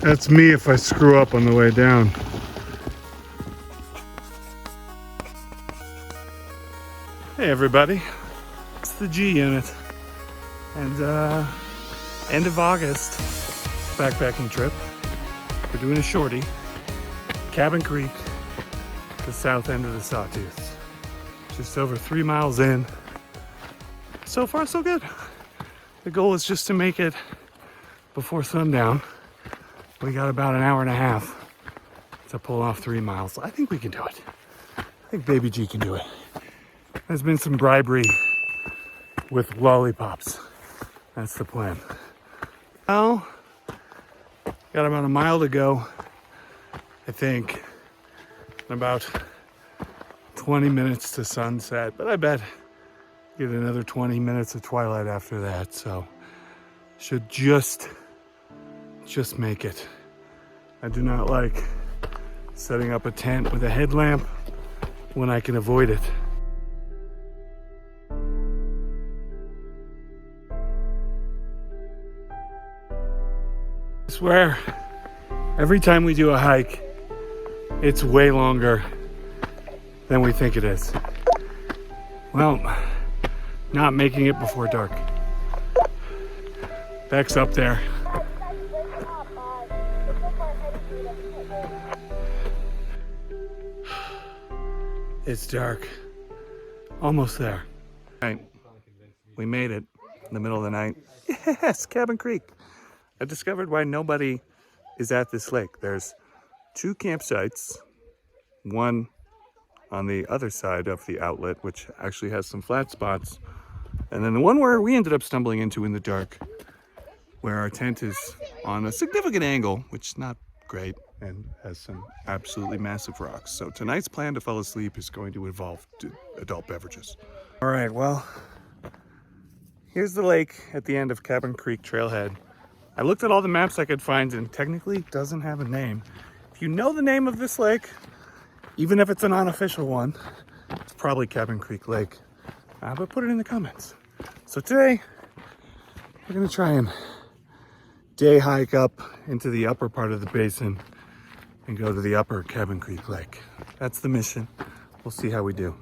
That's me if I screw up on the way down. Hey everybody, it's the G unit. And end of August, backpacking trip. We're doing a shorty, Cabin Creek, the south end of the Sawtooths. Just over 3 miles in. So far so good. The goal is just to make it before sundown. We got about an hour and a half to pull off 3 miles. I think we can do it. I think Baby G can do it. There's been some bribery with lollipops. That's the plan. Now, got about a mile to go, I think. About 20 minutes to sunset, but I bet get another 20 minutes of twilight after that, so should just make it. I do not like setting up a tent with a headlamp when I can avoid it. I swear, every time we do a hike, it's way longer than we think it is. Well, not making it before dark. Beck's up there. It's dark. Almost there. Right. We made it in the middle of the night. Yes, Cabin Creek. I discovered why nobody is at this lake. There's 2 campsites, one on the other side of the outlet, which actually has some flat spots, and then the one where we ended up stumbling into in the dark, where our tent is on a significant angle, which is not great, and has some absolutely massive rocks. So tonight's plan to fall asleep is going to involve adult beverages. All right, well, here's the lake at the end of Cabin Creek Trailhead. I looked at all the maps I could find, and technically it doesn't have a name. If you know the name of this lake, even if it's an unofficial one, it's probably Cabin Creek Lake. But put it in the comments. So today, we're gonna try and day hike up into the upper part of the basin and go to the upper Cabin Creek Lake. That's the mission. We'll see how we do.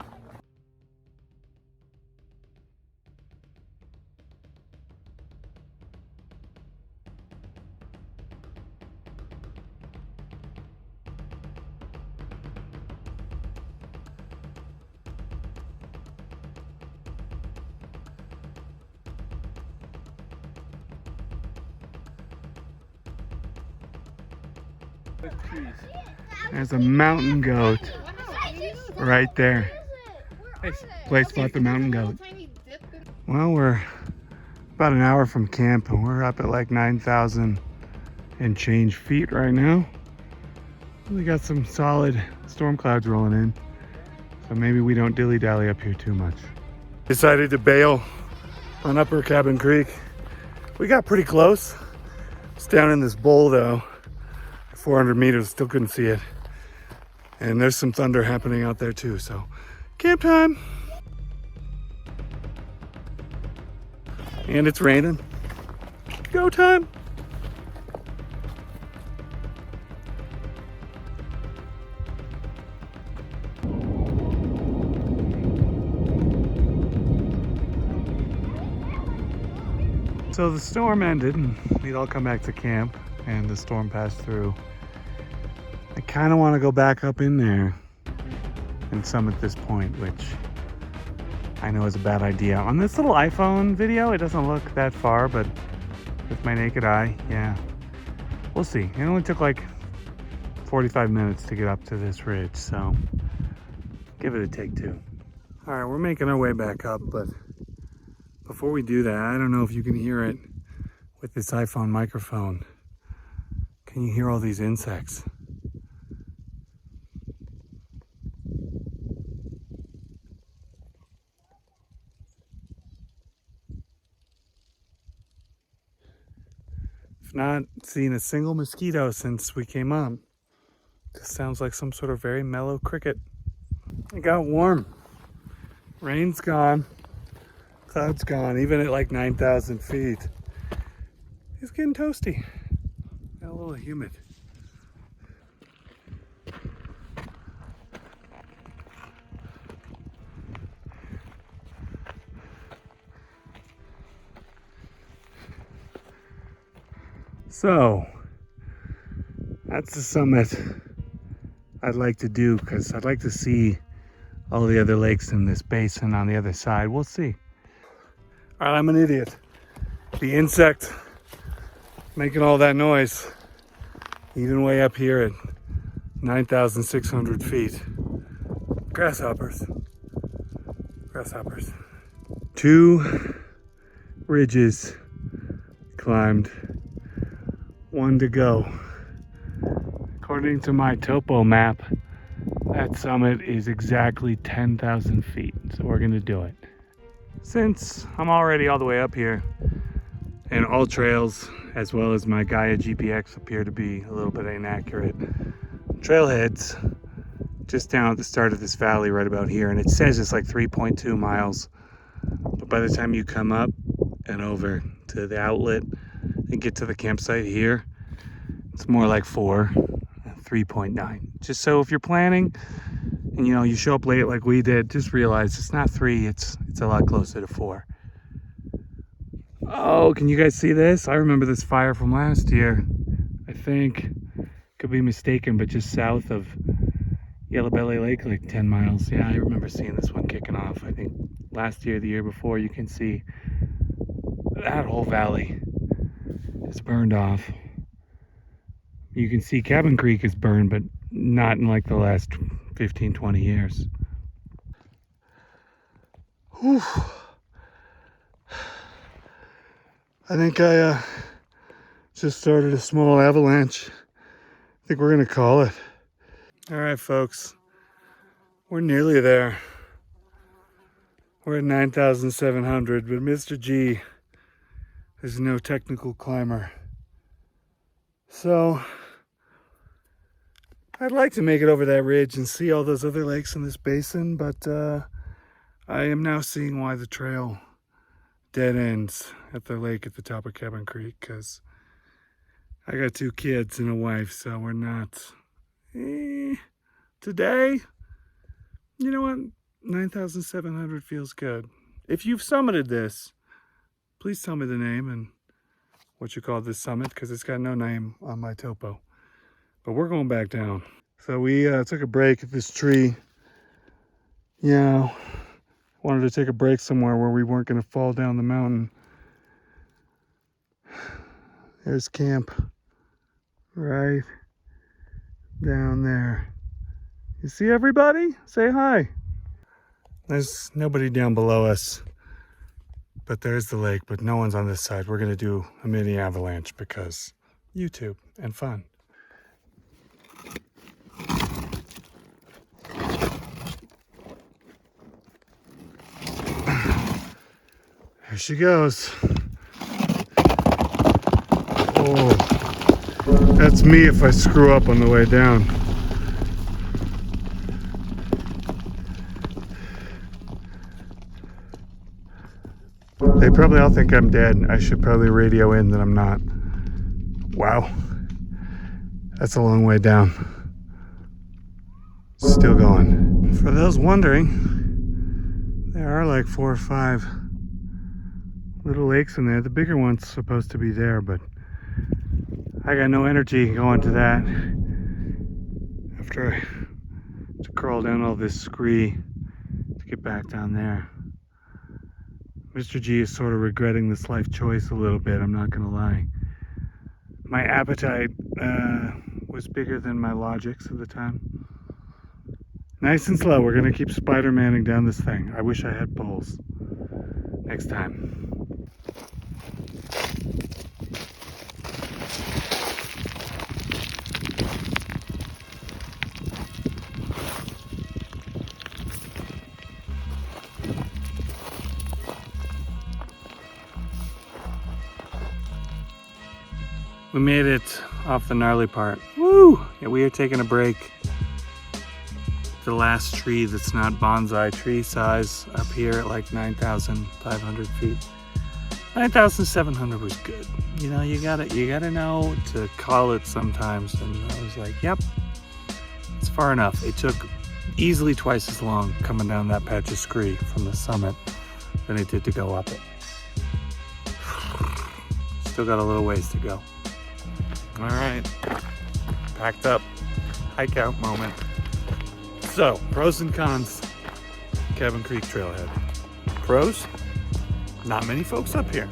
There's a mountain goat right there. Play spot the mountain goat. Well, we're about an hour from camp and we're up at like 9,000 and change feet right now. We got some solid storm clouds rolling in, so maybe we don't dilly-dally up here too much. Decided to bail on Upper Cabin Creek. We got pretty close. It's down in this bowl though. 400 meters, still couldn't see it. And there's some thunder happening out there too, so camp time. And it's raining. Go time. So the storm ended and we'd all come back to camp and the storm passed through. I kind of want to go back up in there and summit this point, which I know is a bad idea. On this little iPhone video, it doesn't look that far, but with my naked eye, yeah, we'll see. It only took like 45 minutes to get up to this ridge, so give it a take two. All right, we're making our way back up, but before we do that, I don't know if you can hear it with this iPhone microphone. Can you hear all these insects? I've not seen a single mosquito since we came up. This sounds like some sort of very mellow cricket. It got warm. Rain's gone. Cloud's gone. Even at like 9,000 feet. It's getting toasty. Got a little humid. So, that's the summit I'd like to do, because I'd like to see all the other lakes in this basin on the other side. We'll see. All right, I'm an idiot. The insect making all that noise, even way up here at 9,600 feet. Grasshoppers. Grasshoppers. 2 ridges climbed, 1 to go. According to my topo map, that summit is exactly 10,000 feet, so we're gonna do it. Since I'm already all the way up here, and all trails, as well as my Gaia GPX, appear to be a little bit inaccurate, trailheads just down at the start of this valley right about here, and it says it's like 3.2 miles, but by the time you come up and over to the outlet and get to the campsite here, it's more like 3.9. Just so if you're planning and you show up late like we did, just realize it's not 3, it's a lot closer to 4. Oh, can you guys see this? I remember this fire from last year. I think, could be mistaken, but just south of Yellow Belly Lake, like 10 miles. Yeah, I remember seeing this one kicking off. I think last year, the year before. You can see that whole valley is burned off. You can see Cabin Creek is burned, but not in like the last 15, 20 years. Whew. I think I just started a small avalanche. I think we're gonna call it. All right, folks, we're nearly there. We're at 9,700, but Mr. G is no technical climber. So I'd like to make it over that ridge and see all those other lakes in this basin, but I am now seeing why the trail dead ends at the lake at the top of Cabin Creek, because I got 2 kids and a wife, so we're not today. You know what, 9,700 feels good. If you've summited this, please tell me the name and what you call this summit, because it's got no name on my topo. But we're going back down. So we took a break at this tree. Wanted to take a break somewhere where we weren't going to fall down the mountain. There's camp right down there. You see everybody? Say hi. There's nobody down below us, but there's the lake, but no one's on this side. We're going to do a mini avalanche because YouTube and fun. There she goes. Oh, that's me if I screw up on the way down. They probably all think I'm dead. I should probably radio in that I'm not. Wow. That's a long way down. Still going. For those wondering, there are like 4 or 5 little lakes in there. The bigger one's supposed to be there, but I got no energy going to that after I had to crawl down all this scree to get back down there. Mr. G is sort of regretting this life choice a little bit, I'm not gonna lie. My appetite was bigger than my logics at the time. Nice and slow, we're gonna keep Spider-Manning down this thing. I wish I had poles. Next time. We made it off the gnarly part. Woo! Yeah, we are taking a break. The last tree that's not bonsai tree size up here at like 9,500 feet. 9,700 was good. you know, you gotta know to call it sometimes. And I was like, yep, it's far enough. It took easily twice as long coming down that patch of scree from the summit than it did to go up it. Still got a little ways to go. All right, packed up, hike out moment. So, pros and cons, Cabin Creek Trailhead. Pros, not many folks up here.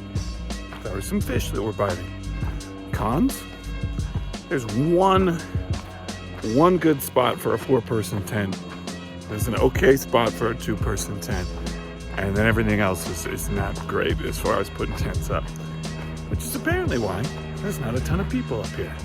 There were some fish that were biting. Cons, there's one good spot for a 4-person tent. There's an okay spot for a 2-person tent. And then everything else is not great as far as putting tents up. Which is apparently why there's not a ton of people up here.